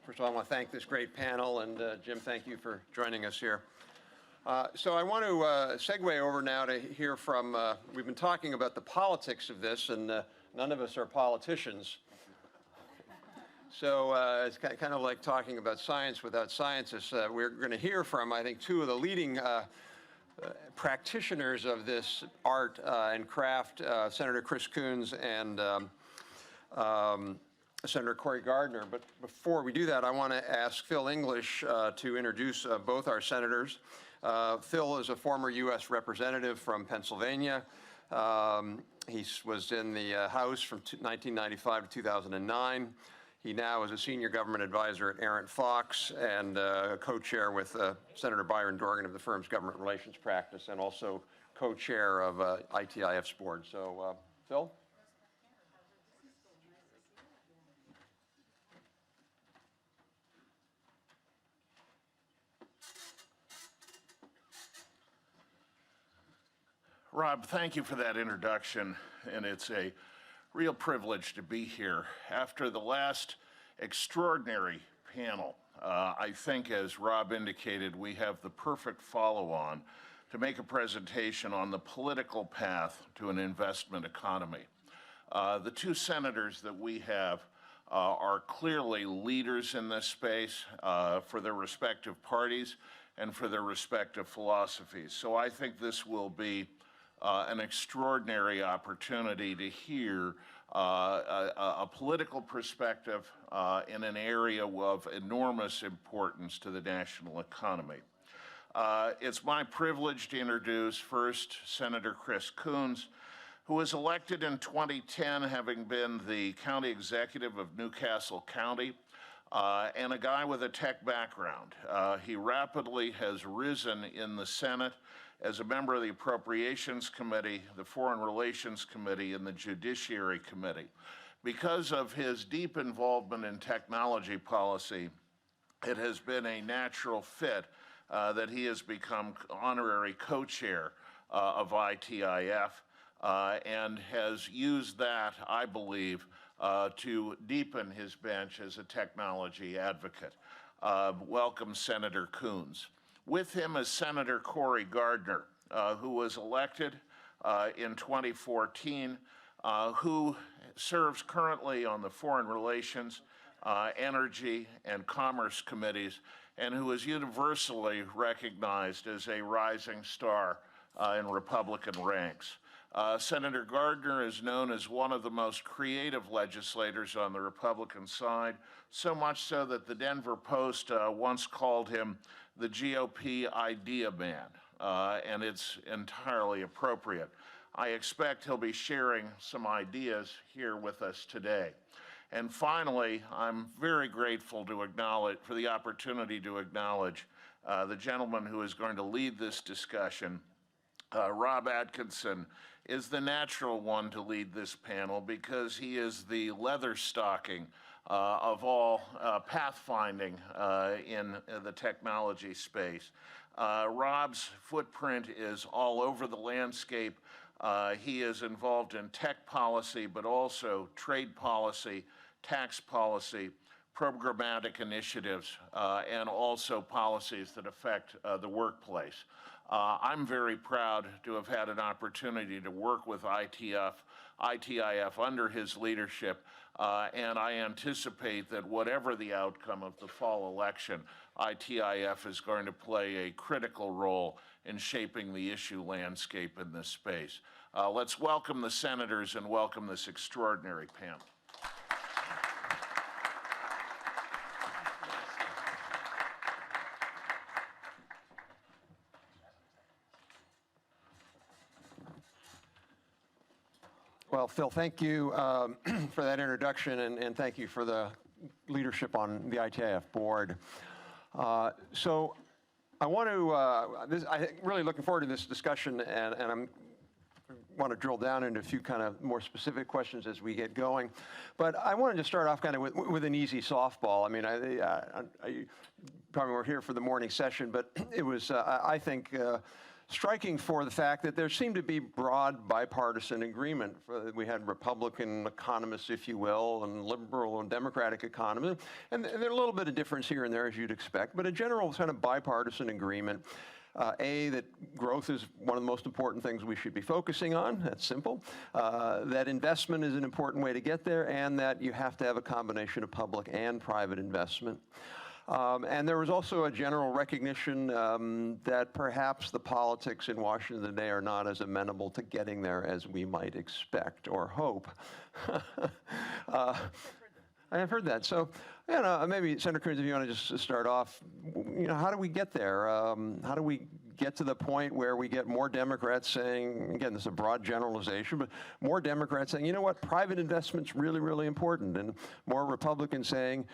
First of all, I want to thank this great panel, and Jim, thank you for joining us here. So I want to segue over now to hear from, we've been talking about the politics of this, and none of us are politicians. So it's kind of like talking about science without scientists. We're going to hear from, I think, two of the leading practitioners of this art and craft, Senator Chris Coons and Senator Gardner. But before we do that, I want to ask Phil English to introduce both our senators. Phil is a former U.S. representative from Pennsylvania. He was in the House from 1995 to 2009. He now is a senior government advisor at Arent Fox and co-chair with Senator Byron Dorgan of the firm's government relations practice, and also co-chair of ITIF's board. So, Phil? Rob, thank you for that introduction, and it's a real privilege to be here. After the last extraordinary panel, I think, as Rob indicated, we have the perfect follow-on to make a presentation on the political path to an investment economy. The two senators that we have are clearly leaders in this space for their respective parties and for their respective philosophies. So I think this will be an extraordinary opportunity to hear a political perspective in an area of enormous importance to the national economy. It's my privilege to introduce first Senator Chris Coons, who was elected in 2010, having been the county executive of Newcastle County, and a guy with a tech background. He rapidly has risen in the Senate as a member of the Appropriations Committee, the Foreign Relations Committee, and the Judiciary Committee. Because of his deep involvement in technology policy, it has been a natural fit that he has become honorary co-chair of ITIF and has used that, I believe, to deepen his bench as a technology advocate. Welcome, Senator Coons. With him is Senator Gardner, who was elected in 2014, who serves currently on the Foreign Relations, Energy, and Commerce Committees, and who is universally recognized as a rising star in Republican ranks. Senator Gardner is known as one of the most creative legislators on the Republican side, so much so that the Denver Post once called him the GOP idea man, and it's entirely appropriate. I expect he'll be sharing some ideas here with us today. And finally, I'm very grateful to acknowledge, for the opportunity to acknowledge the gentleman who is going to lead this discussion. Rob Atkinson is the natural one to lead this panel because he is the leather stocking of all pathfinding in the technology space. Rob's footprint is all over the landscape. He is involved in tech policy, but also trade policy, tax policy, programmatic initiatives, and also policies that affect the workplace. I'm very proud to have had an opportunity to work with ITIF under his leadership, and I anticipate that whatever the outcome of the fall election, ITIF is going to play a critical role in shaping the issue landscape in this space. Let's welcome the senators and welcome this extraordinary panel. Well, Phil, thank you for that introduction, and thank you for the leadership on the ITIF board. So I want to, I'm really looking forward to this discussion, and I want to drill down into a few kind of more specific questions as we get going. But I wanted to start off kind of with an easy softball. I mean, I probably weren't here for the morning session, but it was, I think, striking for the fact that there seemed to be broad bipartisan agreement. We had Republican economists, if you will, and liberal and Democratic economists, and there are a little bit of difference here and there, as you'd expect, but a general kind of bipartisan agreement. That growth is one of the most important things we should be focusing on. That's simple. That investment is an important way to get there, and that you have to have a combination of public and private investment. And there was also a general recognition that perhaps the politics in Washington today are not as amenable to getting there as we might expect or hope. I have heard that. So, maybe Senator Coons, if you want to just start off, how do we get there? How do we get to the point where we get more Democrats saying, again, this is a broad generalization, but more Democrats saying, you know what, private investment's really, really important, and more Republicans saying,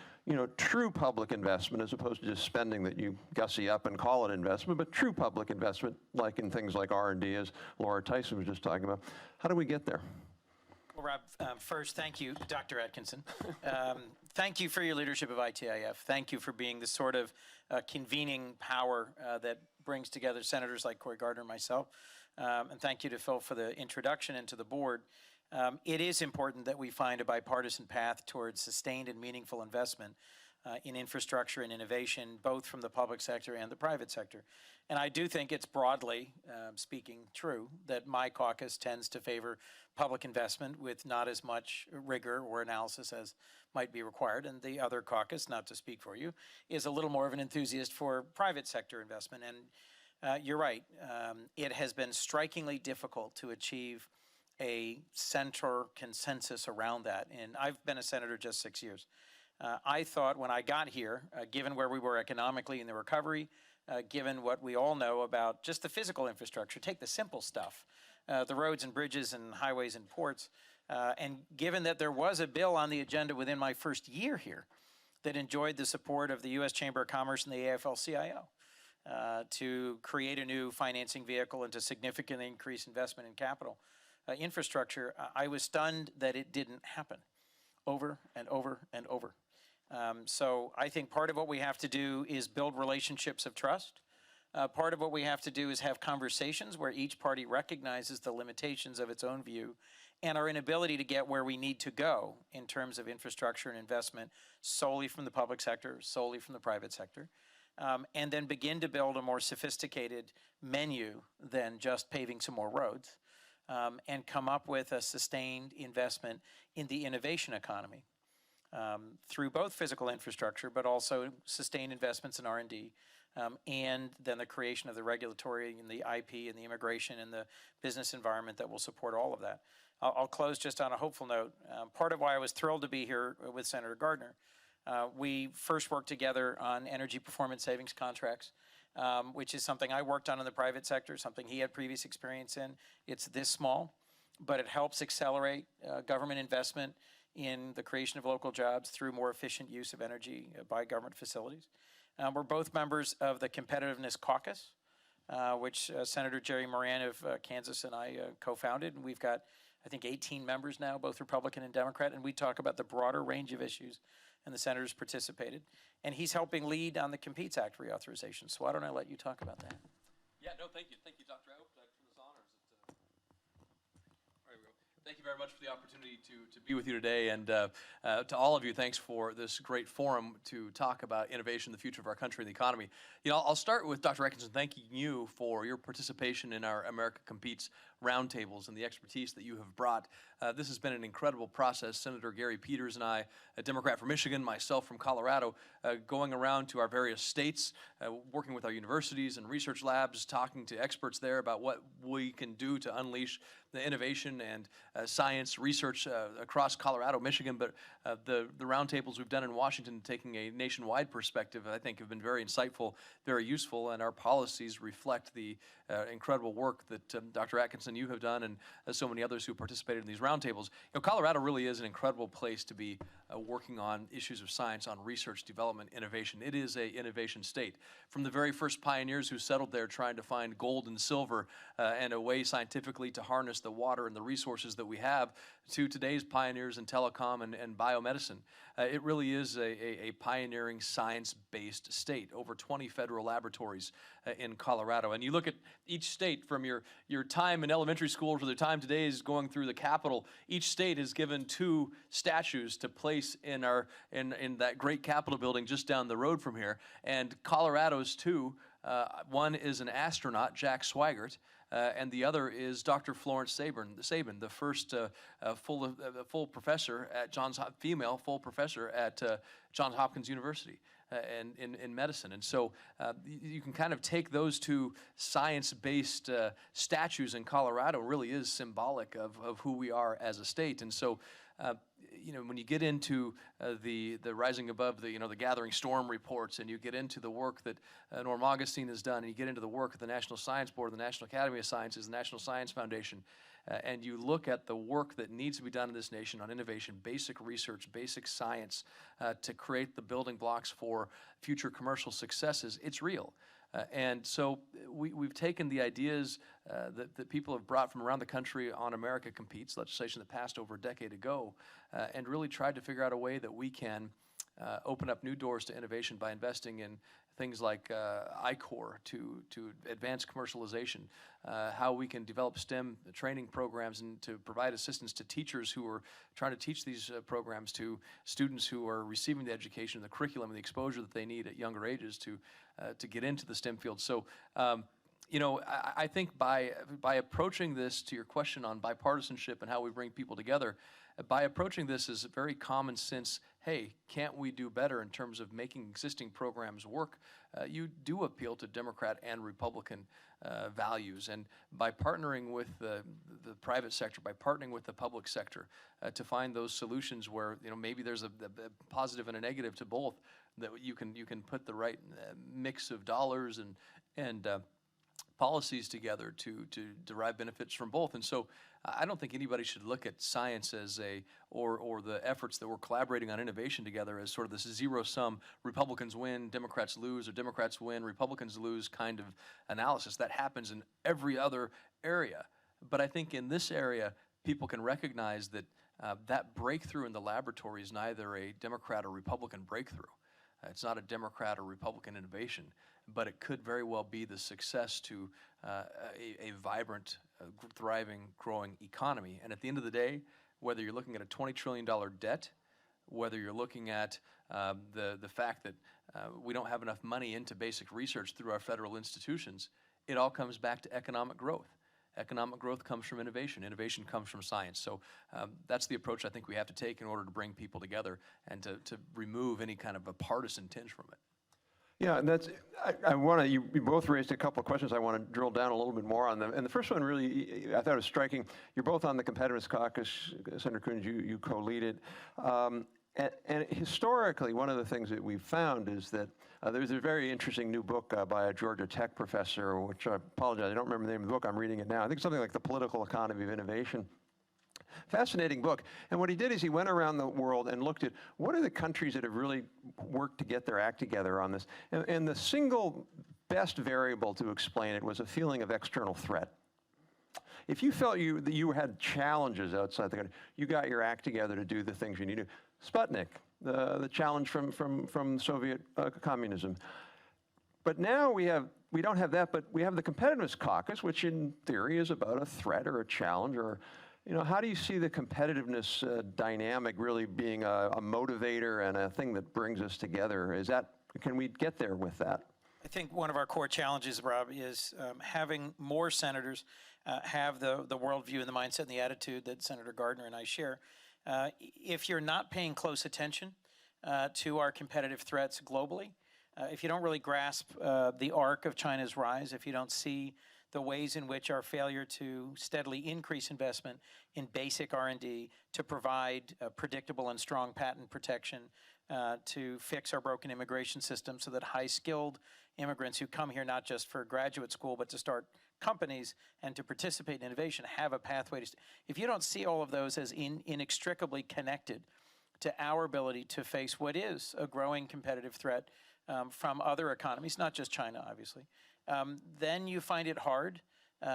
true public investment as opposed to just spending that you gussy up and call it investment, but true public investment, like in things like R&D, as Laura Tyson was just talking about. How do we get there? Well, Rob, first, thank you, Dr. Atkinson. Thank you for your leadership of ITIF. Thank you for being the sort of convening power that brings together senators like Cory Gardner and myself. And thank you to Phil for the introduction and to the board. It is important that we find a bipartisan path towards sustained and meaningful investment in infrastructure and innovation, both from the public sector and the private sector. And I do think it's broadly speaking true that my caucus tends to favor public investment with not as much rigor or analysis as might be required. And the other caucus, not to speak for you, is a little more of an enthusiast for private sector investment. And you're right, it has been strikingly difficult to achieve a center consensus around that. And I've been a senator just 6 years. I thought when I got here, given where we were economically in the recovery, given what we all know about just the physical infrastructure, take the simple stuff, the roads and bridges and highways and ports, and given that there was a bill on the agenda within my first year here that enjoyed the support of the U.S. Chamber of Commerce and the AFL-CIO to create a new financing vehicle and to significantly increase investment in capital infrastructure, I was stunned that it didn't happen over and over and over. So I think part of what we have to do is build relationships of trust. Part of what we have to do is have conversations where each party recognizes the limitations of its own view and our inability to get where we need to go in terms of infrastructure and investment solely from the public sector, solely from the private sector, and then begin to build a more sophisticated menu than just paving some more roads, and come up with a sustained investment in the innovation economy. Through both physical infrastructure, but also sustained investments in R&D, and then the creation of the regulatory and the IP and the immigration and the business environment that will support all of that. I'll close just on a hopeful note. Part of why I was thrilled to be here with Senator Gardner, we first worked together on energy performance savings contracts, which is something I worked on in the private sector, something he had previous experience in. It's this small, but it helps accelerate government investment in the creation of local jobs through more efficient use of energy by government facilities. We're both members of the Competitiveness Caucus, which Senator Jerry Moran of Kansas and I co-founded. And we've got, I think, 18 members now, both Republican and Democrat, and we talk about the broader range of issues, and the senators participated. And he's helping lead on the Competes Act reauthorization. So why don't I let you talk about that? Yeah, no, thank you. Thank you, Dr. I hope I turn this on, or is it... All right, we go. Thank you very much for the opportunity to be with you today, and to all of you, thanks for this great forum to talk about innovation, the future of our country and the economy. I'll start with Dr. Atkinson thanking you for your participation in our America Competes roundtables and the expertise that you have brought. This has been an incredible process. Senator Gary Peters and I, a Democrat from Michigan, myself from Colorado, going around to our various states, working with our universities and research labs, talking to experts there about what we can do to unleash the innovation and science research across Colorado, Michigan, but the roundtables we've done in Washington, taking a nationwide perspective, I think have been very insightful, very useful, and our policies reflect the incredible work that Dr. Atkinson, you have done, and so many others who participated in these roundtables. Colorado really is an incredible place to be working on issues of science, on research, development, innovation. It is an innovation state. From the very first pioneers who settled there trying to find gold and silver and a way scientifically to harness the water and the resources that we have to today's pioneers in telecom and biomedicine. It really is a pioneering science-based state, over 20 federal laboratories in Colorado. And you look at each state, from your time in elementary school to the time today is going through the Capitol, each state is given 2 statues to place in that great Capitol building just down the road from here. And Colorado's 2, one is an astronaut, Jack Swigert, and the other is Dr. Florence Sabin, the first full professor at female full professor at Johns Hopkins University and in medicine. And so you can kind of take those 2 science-based statues in Colorado. Really is symbolic of who we are as a state. And so when you get into the rising above the gathering storm reports, and you get into the work that Norm Augustine has done, and you get into the work of the National Science Board, the National Academy of Sciences, the National Science Foundation, and you look at the work that needs to be done in this nation on innovation, basic research, basic science, to create the building blocks for future commercial successes, it's real. And so we've taken the ideas that people have brought from around the country on America Competes, legislation that passed over a decade ago, and really tried to figure out a way that we can open up new doors to innovation by investing in things like I-Corps to advance commercialization, how we can develop STEM training programs and to provide assistance to teachers who are trying to teach these programs to students who are receiving the education, the curriculum, and the exposure that they need at younger ages to get into the STEM field. So, I think by approaching this, to your question on bipartisanship and how we bring people together, by approaching this as a very common sense, hey, can't we do better in terms of making existing programs work? You do appeal to Democrat and Republican values. And by partnering with the private sector, by partnering with the public sector to find those solutions where maybe there's a positive and a negative to both, that you can put the right mix of dollars and policies together to derive benefits from both. And so I don't think anybody should look at science as or the efforts that we're collaborating on innovation together as sort of this zero-sum Republicans win, Democrats lose, or Democrats win, Republicans lose kind of analysis. That happens in every other area. But I think in this area, people can recognize that that breakthrough in the laboratory is neither a Democrat or Republican breakthrough. It's not a Democrat or Republican innovation, but it could very well be the success to a vibrant, thriving, growing economy. And at the end of the day, whether you're looking at a $20 trillion debt, whether you're looking at the fact that we don't have enough money into basic research through our federal institutions, it all comes back to economic growth. Economic growth comes from innovation. Innovation comes from science. So that's the approach I think we have to take in order to bring people together and to remove any kind of a partisan tinge from it. Yeah, and that's, I want to, you both raised a couple of questions I want to drill down a little bit more on them. And the first one really, I thought was striking. You're both on the Competitiveness Caucus. Senator Coons, you co-lead it. And historically, one of the things that we've found is that there's a very interesting new book by a Georgia Tech professor, which I apologize, I don't remember the name of the book, I'm reading it now. I think something like The Political Economy of Innovation. Fascinating book. And what he did is he went around the world and looked at what are the countries that have really worked to get their act together on this. And the single best variable to explain it was a feeling of external threat. If you felt that you had challenges outside the country, you got your act together to do the things you need to do. Sputnik, the challenge from Soviet communism. But now we don't have that, but we have the Competitiveness Caucus, which in theory is about a threat or a challenge or, how do you see the competitiveness dynamic really being a motivator and a thing that brings us together? Can we get there with that? I think one of our core challenges, Rob, is having more senators have the worldview and the mindset and the attitude that Senator Gardner and I share. If you're not paying close attention to our competitive threats globally, if you don't really grasp the arc of China's rise, if you don't see the ways in which our failure to steadily increase investment in basic R&D to provide predictable and strong patent protection, to fix our broken immigration system so that high-skilled immigrants who come here not just for graduate school but to start companies and to participate in innovation have a pathway to. If you don't see all of those as inextricably connected to our ability to face what is a growing competitive threat from other economies, not just China, obviously, then you find it hard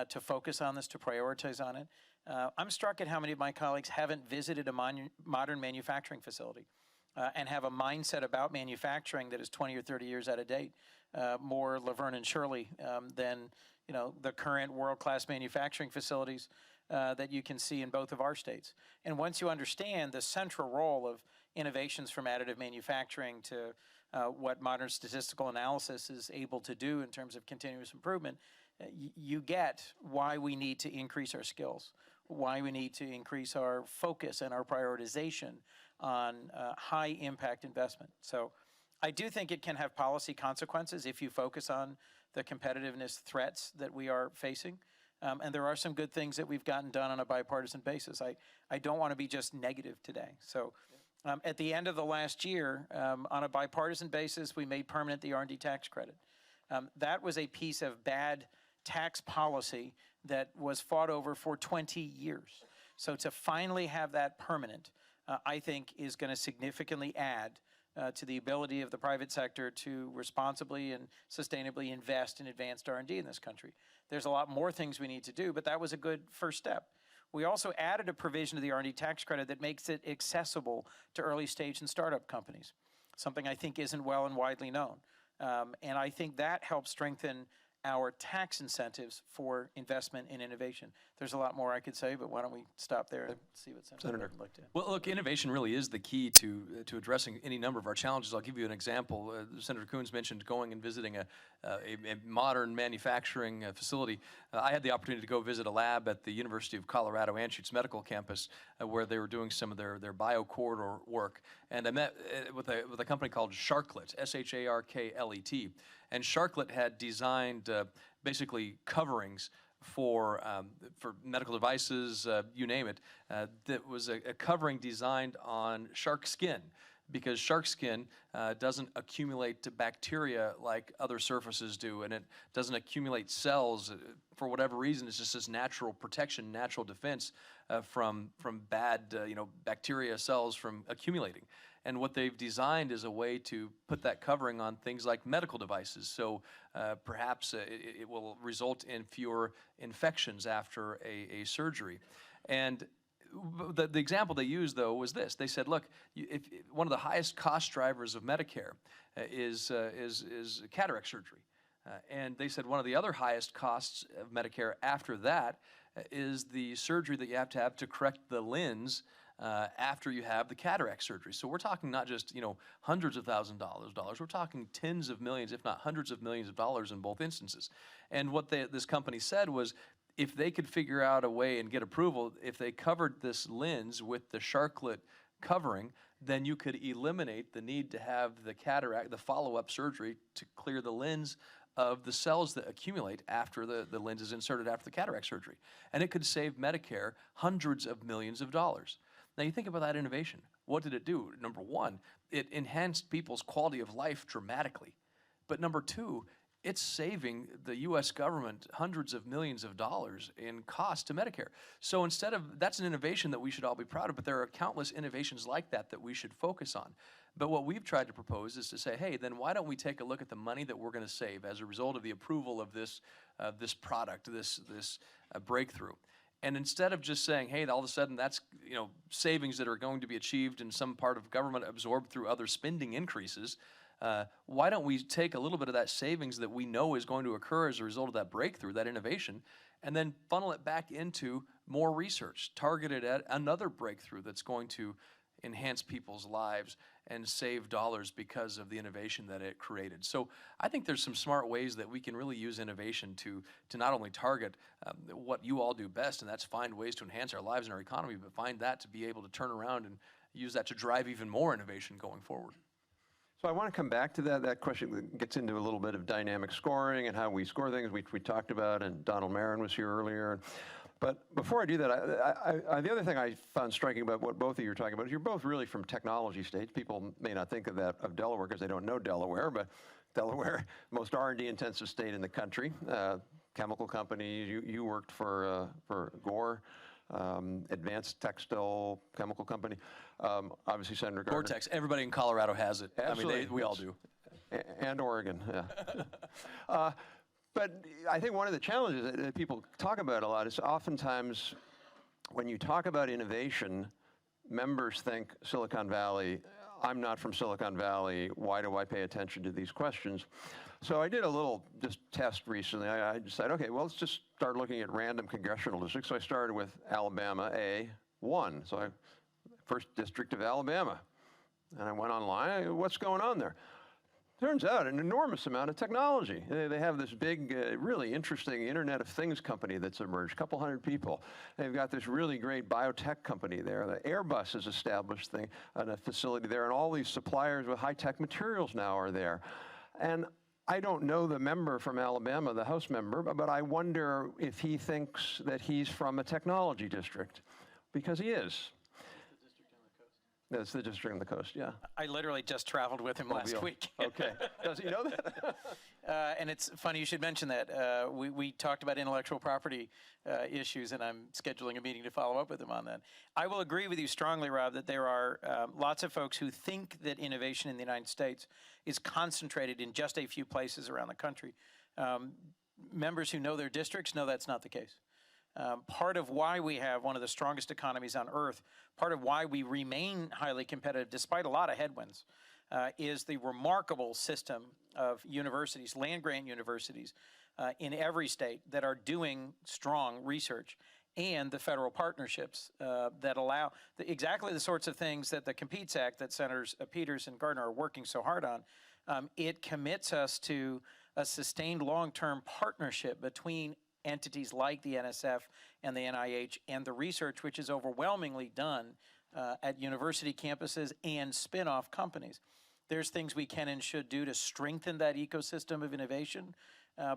to focus on this, to prioritize on it. I'm struck at how many of my colleagues haven't visited a modern manufacturing facility and have a mindset about manufacturing that is 20 or 30 years out of date, more Laverne and Shirley than the current world-class manufacturing facilities that you can see in both of our states. And once you understand the central role of innovations from additive manufacturing to what modern statistical analysis is able to do in terms of continuous improvement, you get why we need to increase our skills, why we need to increase our focus and our prioritization on high impact investment. So I do think it can have policy consequences if you focus on the competitiveness threats that we are facing. And there are some good things that we've gotten done on a bipartisan basis. I don't want to be just negative today. So at the end of the last year, on a bipartisan basis, we made permanent the R&D tax credit. That was a piece of bad tax policy that was fought over for 20 years. So to finally have that permanent, I think is going to significantly add to the ability of the private sector to responsibly and sustainably invest in advanced R&D in this country. There's a lot more things we need to do, but that was a good first step. We also added a provision to the R&D tax credit that makes it accessible to early stage and startup companies, something I think isn't well and widely known. And I think that helps strengthen our tax incentives for investment in innovation. There's a lot more I could say, but why don't we stop there and see what Senator would like to. Well, look, innovation really is the key to addressing any number of our challenges. I'll give you an example. Senator Coons mentioned going and visiting a modern manufacturing facility. I had the opportunity to go visit a lab at the University of Colorado Anschutz Medical Campus where they were doing some of their biocorridor work. And I met with a company called Sharklet, S-H-A-R-K-L-E-T. And Sharklet had designed basically coverings for medical devices, you name it. That was a covering designed on shark skin, because shark skin doesn't accumulate to bacteria like other surfaces do, and it doesn't accumulate cells for whatever reason. It's just this natural protection, natural defense from bad bacteria cells from accumulating. And what they've designed is a way to put that covering on things like medical devices. So perhaps it will result in fewer infections after a surgery. And the example they used, though, was this. They said, look, if one of the highest cost drivers of Medicare is cataract surgery. And they said one of the other highest costs of Medicare after that is the surgery that you have to correct the lens after you have the cataract surgery. So we're talking not just hundreds of thousands of dollars. We're talking tens of millions, if not hundreds of millions of dollars in both instances. And what this company said was, if they could figure out a way and get approval, if they covered this lens with the Sharklet covering, then you could eliminate the need to have the follow-up surgery to clear the lens of the cells that accumulate after the lens is inserted after the cataract surgery. And it could save Medicare hundreds of millions of dollars. Now you think about that innovation. What did it do? Number one, it enhanced people's quality of life dramatically. But number two, it's saving the U.S. government hundreds of millions of dollars in cost to Medicare. So that's an innovation that we should all be proud of, but there are countless innovations like that we should focus on. But what we've tried to propose is to say, hey, then why don't we take a look at the money that we're going to save as a result of the approval of this product, this breakthrough. And instead of just saying, hey, all of a sudden that's savings that are going to be achieved in some part of government absorbed through other spending increases, why don't we take a little bit of that savings that we know is going to occur as a result of that breakthrough, that innovation, and then funnel it back into more research targeted at another breakthrough that's going to enhance people's lives and save dollars because of the innovation that it created. So I think there's some smart ways that we can really use innovation to not only target what you all do best, and that's find ways to enhance our lives and our economy, but find that to be able to turn around and use that to drive even more innovation going forward. So I want to come back to that question that gets into a little bit of dynamic scoring and how we score things, we talked about, and Donald Marin was here earlier. But before I do that, the other thing I found striking about what both of you are talking about is you're both really from technology states. People may not think of that of Delaware because they don't know Delaware, but Delaware, most R&D intensive state in the country. Chemical companies, you worked for Gore, advanced textile chemical company. Obviously, Senator Gardner. Gore-Tex, everybody in Colorado has it. Absolutely. I mean, we all do. And Oregon, yeah. But I think one of the challenges that people talk about a lot is oftentimes when you talk about innovation, members think Silicon Valley. I'm not from Silicon Valley. Why do I pay attention to these questions? So I did a little just test recently. I decided, okay, well, let's just start looking at random congressional districts. So I started with Alabama A1. So first district of Alabama. And I went online, what's going on there? Turns out an enormous amount of technology. They have this big, really interesting Internet of Things company that's emerged, a couple hundred people. They've got this really great biotech company there. The Airbus has established a facility there, and all these suppliers with high-tech materials now are there. And I don't know the member from Alabama, the House member, but I wonder if he thinks that he's from a technology district, because he is. That's the district on the coast, yeah. I literally just traveled with him last Mobile. week. Okay. Does he know that? And it's funny you should mention that. We talked about intellectual property issues, and I'm scheduling a meeting to follow up with him on that. I will agree with you strongly, Rob, that there are lots of folks who think that innovation in the United States is concentrated in just a few places around the country. Members who know their districts know that's not the case. Part of why we have one of the strongest economies on earth, part of why we remain highly competitive despite a lot of headwinds, is the remarkable system of universities, land-grant universities in every state that are doing strong research, and the federal partnerships that allow exactly the sorts of things that the Competes Act that Senators Peters and Gardner are working so hard on. It commits us to a sustained long-term partnership between entities like the NSF and the NIH and the research which is overwhelmingly done at university campuses and spin-off companies. There's things we can and should do to strengthen that ecosystem of innovation,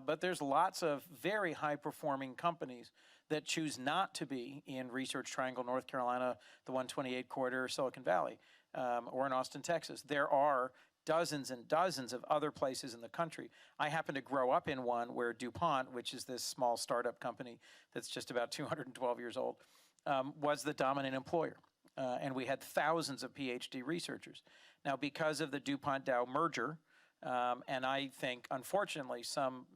but there's lots of very high-performing companies that choose not to be in Research Triangle, North Carolina, the 128 corridor, or Silicon Valley, or in Austin, Texas. There are dozens and dozens of other places in the country. I happen to grow up in one where DuPont, which is this small startup company that's just about 212 years old, was the dominant employer. And we had thousands of PhD researchers. Now, because of the DuPont-Dow merger, and I think, unfortunately, some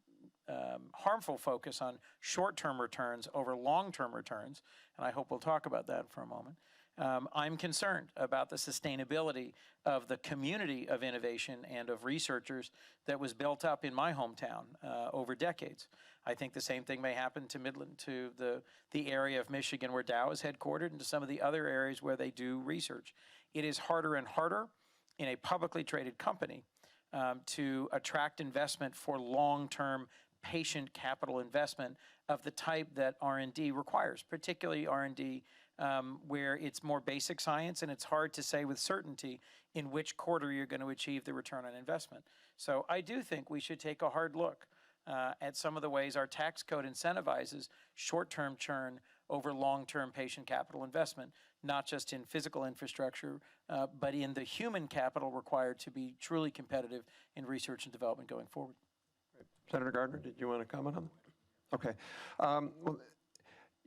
harmful focus on short-term returns over long-term returns, and I hope we'll talk about that for a moment, I'm concerned about the sustainability of the community of innovation and of researchers that was built up in my hometown over decades. I think the same thing may happen to Midland, to the area of Michigan where Dow is headquartered, and to some of the other areas where they do research. It is harder and harder in a publicly traded company to attract investment for long-term patient capital investment of the type that R&D requires, particularly R&D where it's more basic science and it's hard to say with certainty in which quarter you're going to achieve the return on investment. So I do think we should take a hard look at some of the ways our tax code incentivizes short-term churn over long-term patient capital investment, not just in physical infrastructure, but in the human capital required to be truly competitive in research and development going forward. Senator Gardner, did you want to comment on that? Okay. Well,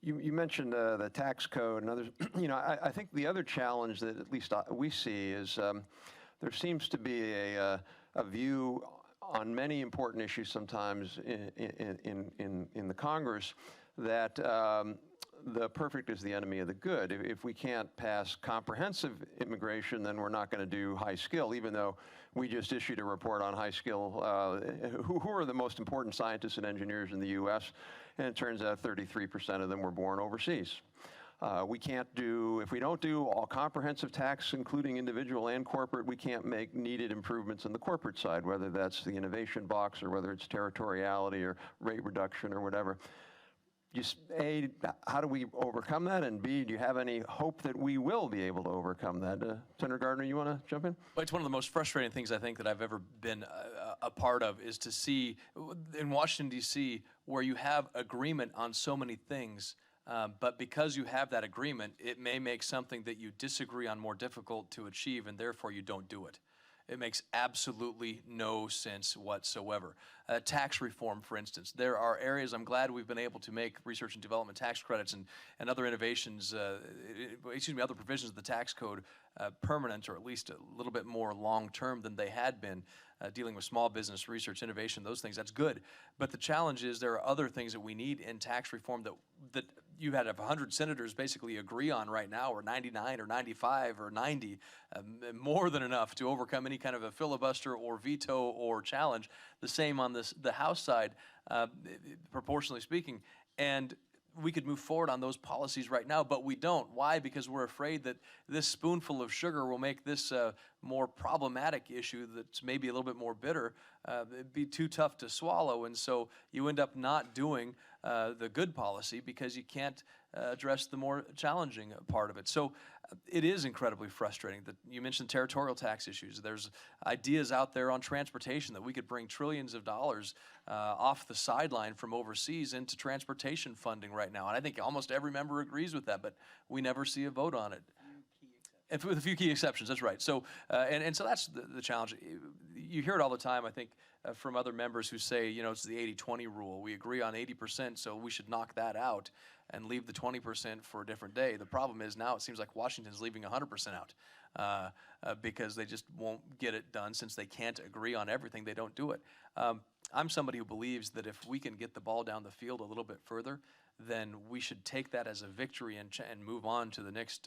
you mentioned the tax code and others. You know, I think the other challenge that at least we see is there seems to be a view on many important issues sometimes in the Congress that the perfect is the enemy of the good. If we can't pass comprehensive immigration, then we're not going to do high skill, even though we just issued a report on high skill, who are the most important scientists and engineers in the U.S., and it turns out 33% of them were born overseas. We can't do, if we don't do all comprehensive tax, including individual and corporate, we can't make needed improvements in the corporate side, whether that's the innovation box or whether it's territoriality or rate reduction or whatever. Just A, how do we overcome that? And B, do you have any hope that we will be able to overcome that? Senator Gardner, you want to jump in? Well, it's one of the most frustrating things I think that I've ever been a part of is to see in Washington, D.C., where you have agreement on so many things, but because you have that agreement, it may make something that you disagree on more difficult to achieve, and therefore you don't do it. It makes absolutely no sense whatsoever. Tax reform, for instance. There are areas I'm glad we've been able to make research and development tax credits and other innovations, other provisions of the tax code permanent, or at least a little bit more long-term than they had been, dealing with small business, research, innovation, those things. That's good. But the challenge is there are other things that we need in tax reform that you had 100 senators basically agree on right now, or 99 or 95 or 90, more than enough to overcome any kind of a filibuster or veto or challenge. The same on the House side, proportionally speaking. And we could move forward on those policies right now, but we don't. Why? Because we're afraid that this spoonful of sugar will make this more problematic issue that's maybe a little bit more bitter be too tough to swallow. And so you end up not doing the good policy because you can't address the more challenging part of it. So it is incredibly frustrating that you mentioned territorial tax issues. There's ideas out there on transportation that we could bring trillions of dollars off the sideline from overseas into transportation funding right now. And I think almost every member agrees with that, but we never see a vote on it. And with a few key exceptions, that's right. So, and so that's the challenge. You hear it all the time, I think, from other members who say, you know, it's the 80-20 rule. We agree on 80%, so we should knock that out and leave the 20% for a different day. The problem is now it seems like Washington's leaving 100% out because they just won't get it done. Since they can't agree on everything, they don't do it. I'm somebody who believes that if we can get the ball down the field a little bit further, then we should take that as a victory and move on to the next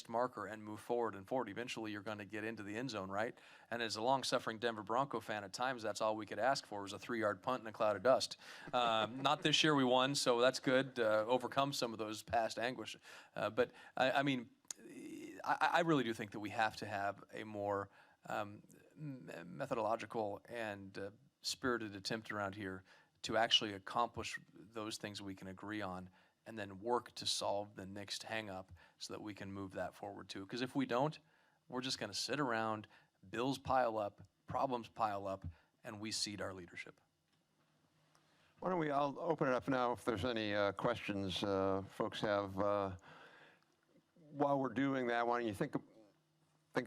marker and move forward and forward. Eventually, you're going to get into the end zone, right? And as a long-suffering Denver Bronco fan, at times that's all we could ask for was a 3-yard punt and a cloud of dust. Not this year we won, so that's good. Overcome some of those past anguish. But I mean, I really do think that we have to have a more methodological and spirited attempt around here to actually accomplish those things we can agree on and then work to solve the next hang-up so that we can move that forward too. Because if we don't, we're just going to sit around, bills pile up, problems pile up, and we cede our leadership. Why don't I'll open it up now if there's any questions folks have. While we're doing that, why don't you think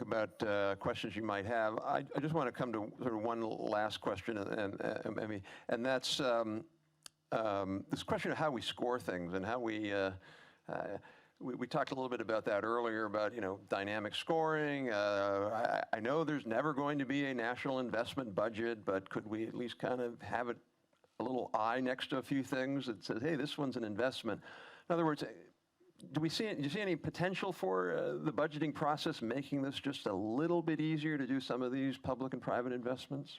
about questions you might have. I just want to come to sort of one last question, and that's this question of how we score things and how we talked a little bit about that earlier about, you know, dynamic scoring. I know there's never going to be a national investment budget, but could we at least kind of have it a little eye next to a few things that says, hey, this one's an investment? In other words, do you see any potential for the budgeting process making this just a little bit easier to do some of these public and private investments?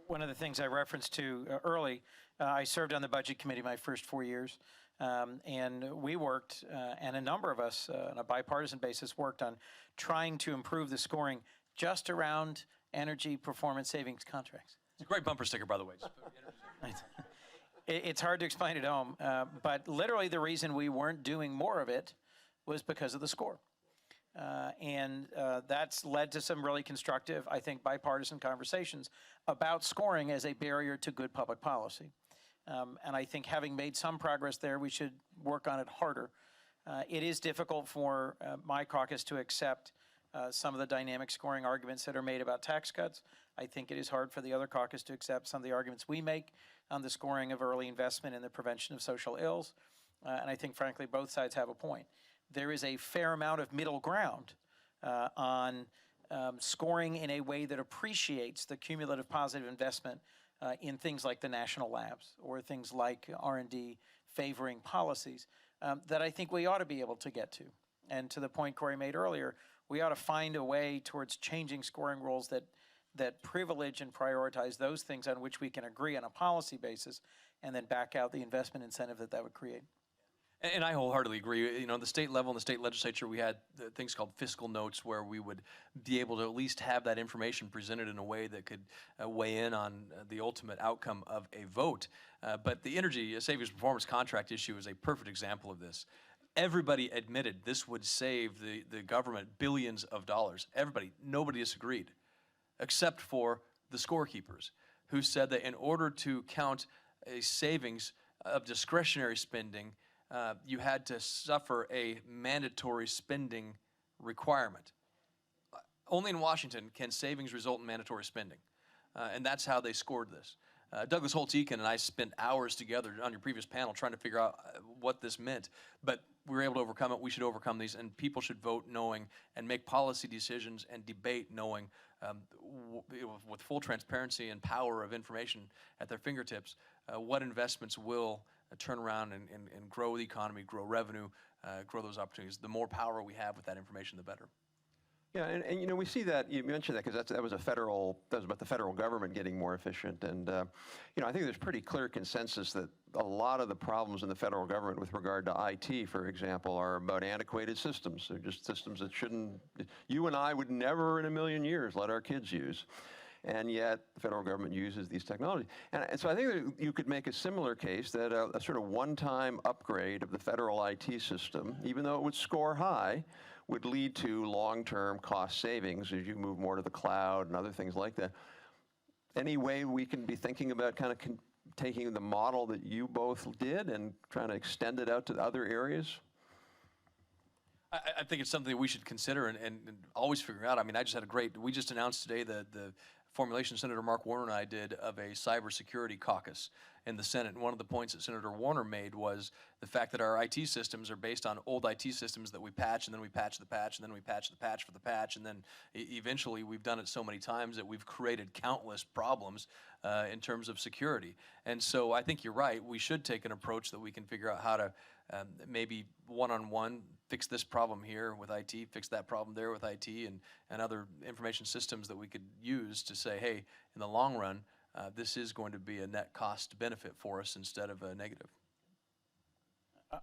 One of the things I referenced to early, I served on the budget committee my first 4 years, and we worked, and a number of us on a bipartisan basis worked on trying to improve the scoring just around energy performance savings contracts. It's a great bumper sticker, by the way. It's hard to explain at home, but literally the reason we weren't doing more of it was because of the score. And that's led to some really constructive, I think, bipartisan conversations about scoring as a barrier to good public policy. And I think having made some progress there, we should work on it harder. It is difficult for my caucus to accept some of the dynamic scoring arguments that are made about tax cuts. I think it is hard for the other caucus to accept some of the arguments we make on the scoring of early investment in the prevention of social ills. And I think, frankly, both sides have a point. There is a fair amount of middle ground on scoring in a way that appreciates the cumulative positive investment in things like the national labs or things like R&D favoring policies that I think we ought to be able to get to. And to the point Corey made earlier, we ought to find a way towards changing scoring rules that privilege and prioritize those things on which we can agree on a policy basis and then back out the investment incentive that would create. And I wholeheartedly agree. You know, on the state level, in the state legislature, we had things called fiscal notes where we would be able to at least have that information presented in a way that could weigh in on the ultimate outcome of a vote. But the energy savings performance contract issue is a perfect example of this. Everybody admitted this would save the government billions of dollars. Everybody, nobody disagreed, except for the scorekeepers, who said that in order to count a savings of discretionary spending, you had to suffer a mandatory spending requirement. Only in Washington can savings result in mandatory spending, and that's how they scored this. Douglas Holt-Eakin and I spent hours together on your previous panel trying to figure out what this meant, but we were able to overcome it. We should overcome these, and people should vote knowing and make policy decisions and debate knowing with full transparency and power of information at their fingertips what investments will turn around and grow the economy, grow revenue, grow those opportunities. The more power we have with that information, the better. Yeah, and you know, we see that, you mentioned that because that was about the federal government getting more efficient. And, you know, I think there's pretty clear consensus that a lot of the problems in the federal government with regard to IT, for example, are about antiquated systems. They're just systems that you and I would never in a million years let our kids use. And yet the federal government uses these technologies. And so I think that you could make a similar case that a sort of one-time upgrade of the federal IT system, even though it would score high, would lead to long-term cost savings as you move more to the cloud and other things like that. Any way we can be thinking about kind of taking the model that you both did and trying to extend it out to other areas? I think it's something that we should consider and always figure out. I mean, we just announced today the formulation Senator Mark Warner and I did of a cybersecurity caucus in the Senate. And one of the points that Senator Warner made was the fact that our IT systems are based on old IT systems that we patch, and then we patch the patch, and then we patch the patch for the patch, and then eventually we've done it so many times that we've created countless problems in terms of security. And so I think you're right. We should take an approach that we can figure out how to maybe one-on-one fix this problem here with IT, fix that problem there with IT, and other information systems that we could use to say, hey, in the long run, this is going to be a net cost benefit for us instead of a negative.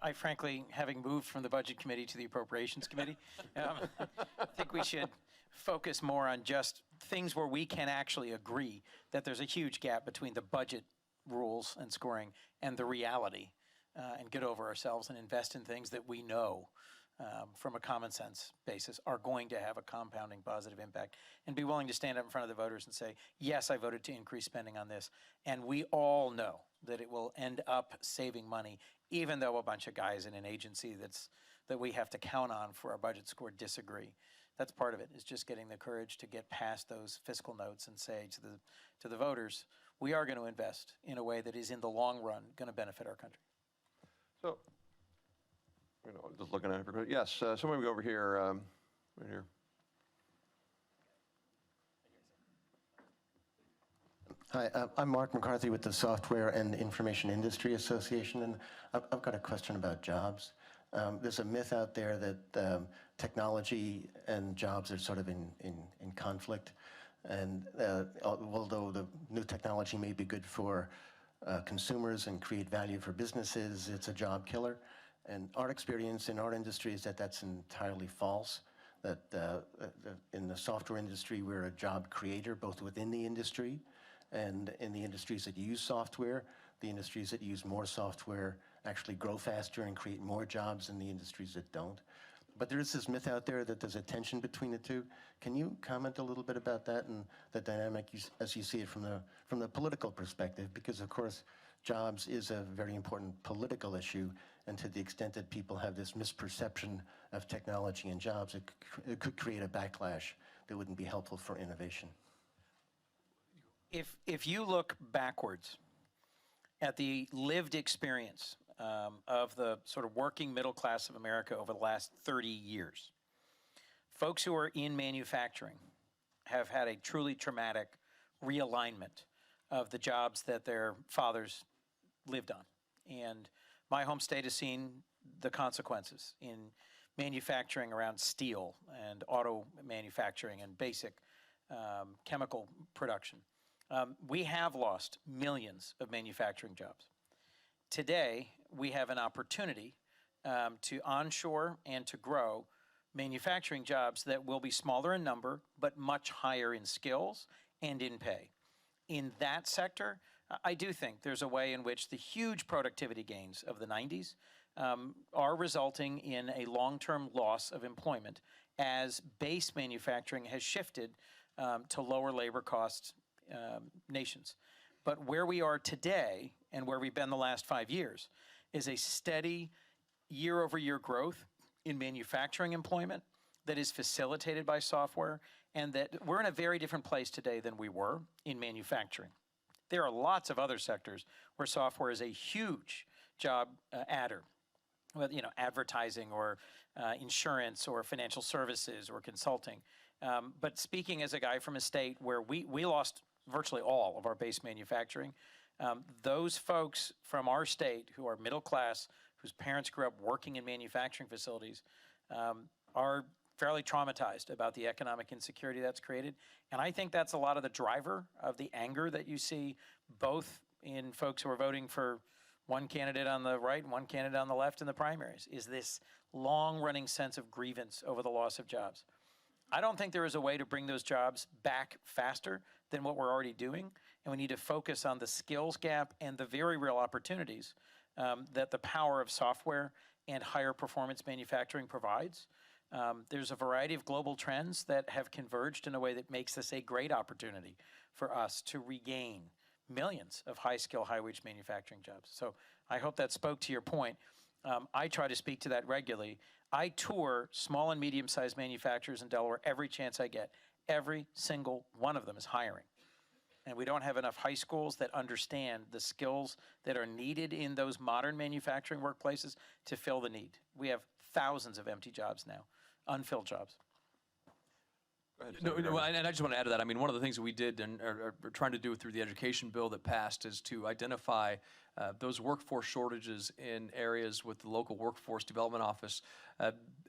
I frankly, having moved from the Budget Committee to the Appropriations Committee, I think we should focus more on just things where we can actually agree that there's a huge gap between the budget rules and scoring and the reality, and get over ourselves and invest in things that we know from a common sense basis are going to have a compounding positive impact, and be willing to stand up in front of the voters and say, yes, I voted to increase spending on this, and we all know that it will end up saving money, even though a bunch of guys in an agency that we have to count on for our budget score disagree. That's part of it, is just getting the courage to get past those fiscal notes and say to the voters, we are going to invest in a way that is in the long run going to benefit our country. So, you know, just looking at it. Yes, someone go over here, right here. Hi, I'm Mark McCarthy with the Software and Information Industry Association, and I've got a question about jobs. There's a myth out there that technology and jobs are sort of in conflict, and although the new technology may be good for consumers and create value for businesses, it's a job killer. And our experience in our industry is that that's entirely false, that in the software industry, we're a job creator, both within the industry and in the industries that use software. The industries that use more software actually grow faster and create more jobs than the industries that don't. But there is this myth out there that there's a tension between the two. Can you comment a little bit about that and the dynamic as you see it from the political perspective? Because of course, jobs is a very important political issue, and to the extent that people have this misperception of technology and jobs, it could create a backlash that wouldn't be helpful for innovation. If you look backwards at the lived experience of the sort of working middle class of America over the last 30 years, folks who are in manufacturing have had a truly traumatic realignment of the jobs that their fathers lived on. And my home state has seen the consequences in manufacturing around steel and auto manufacturing and basic chemical production. We have lost millions of manufacturing jobs. Today, we have an opportunity to onshore and to grow manufacturing jobs that will be smaller in number, but much higher in skills and in pay. In that sector, I do think there's a way in which the huge productivity gains of the 90s are resulting in a long-term loss of employment as base manufacturing has shifted to lower labor cost nations. But where we are today and where we've been the last 5 years is a steady year-over-year growth in manufacturing employment that is facilitated by software, and that we're in a very different place today than we were in manufacturing. There are lots of other sectors where software is a huge job adder, whether, you know, advertising or insurance or financial services or consulting. But speaking as a guy from a state where we lost virtually all of our base manufacturing, Those folks from our state who are middle class, whose parents grew up working in manufacturing facilities, are fairly traumatized about the economic insecurity that's created. And I think that's a lot of the driver of the anger that you see both in folks who are voting for one candidate on the right and one candidate on the left in the primaries, is this long-running sense of grievance over the loss of jobs. I don't think there is a way to bring those jobs back faster than what we're already doing, and we need to focus on the skills gap and the very real opportunities that the power of software and higher performance manufacturing provides. There's a variety of global trends that have converged in a way that makes this a great opportunity for us to regain millions of high-skill, high-wage manufacturing jobs. So I hope that spoke to your point. I try to speak to that regularly. I tour small and medium-sized manufacturers in Delaware every chance I get. Every single one of them is hiring. And we don't have enough high schools that understand the skills that are needed in those modern manufacturing workplaces to fill the need. We have thousands of empty jobs now, unfilled jobs. No, and I just want to add to that. I mean, one of the things that we did and are trying to do through the education bill that passed is to identify those workforce shortages in areas with the local workforce development office,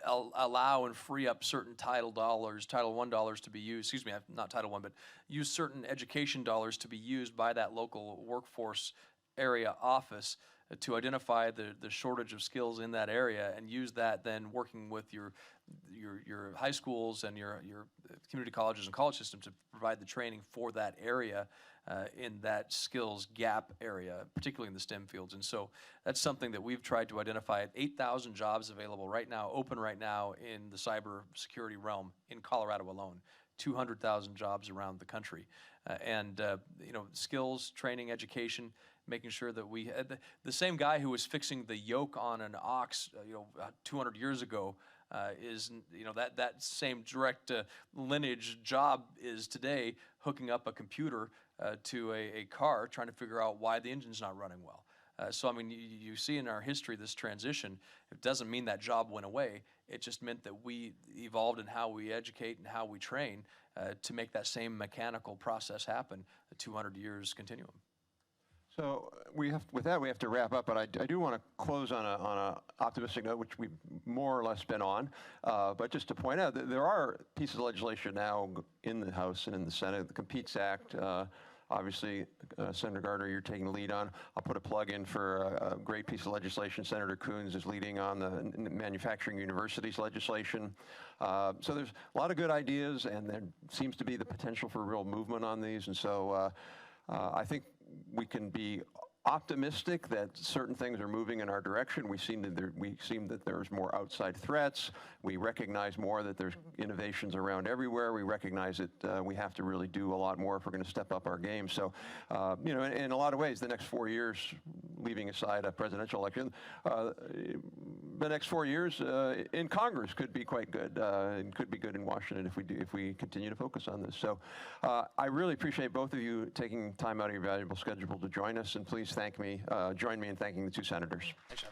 allow and free up certain Title I dollars to be used, excuse me, not Title I, but use certain education dollars to be used by that local workforce area office to identify the shortage of skills in that area and use that then working with your high schools and your community colleges and college systems to provide the training for that area in that skills gap area, particularly in the STEM fields. And so that's something that we've tried to identify. 8,000 jobs available right now, open right now in the cybersecurity realm in Colorado alone. 200,000 jobs around the country. Skills, training, education, making sure that we had the same guy who was fixing the yoke on an ox, 200 years ago, is that same direct lineage job is today hooking up a computer to a car, trying to figure out why the engine's not running well. So I mean, you see in our history this transition. It doesn't mean that job went away. It just meant that we evolved in how we educate and how we train to make that same mechanical process happen. A 200 years continuum. So with that, we have to wrap up, but I do want to close on a optimistic note, which we've more or less been on. But just to point out that there are pieces of legislation now in the House and in the Senate, the Competes Act. Obviously, Senator Gardner, you're taking the lead on. I'll put a plug in for a great piece of legislation. Senator Coons is leading on the manufacturing universities legislation. So there's a lot of good ideas, and there seems to be the potential for real movement on these. And so I think we can be optimistic that certain things are moving in our direction. We seem that there's more outside threats. We recognize more that there's innovations around everywhere. We recognize that we have to really do a lot more if we're going to step up our game. So, in a lot of ways, the next 4 years, leaving aside a presidential election, the next 4 years in Congress could be quite good, and could be good in Washington if we continue to focus on this. So, I really appreciate both of you taking time out of your valuable schedule to join us, and please join me in thanking the two senators. Thanks, Sean.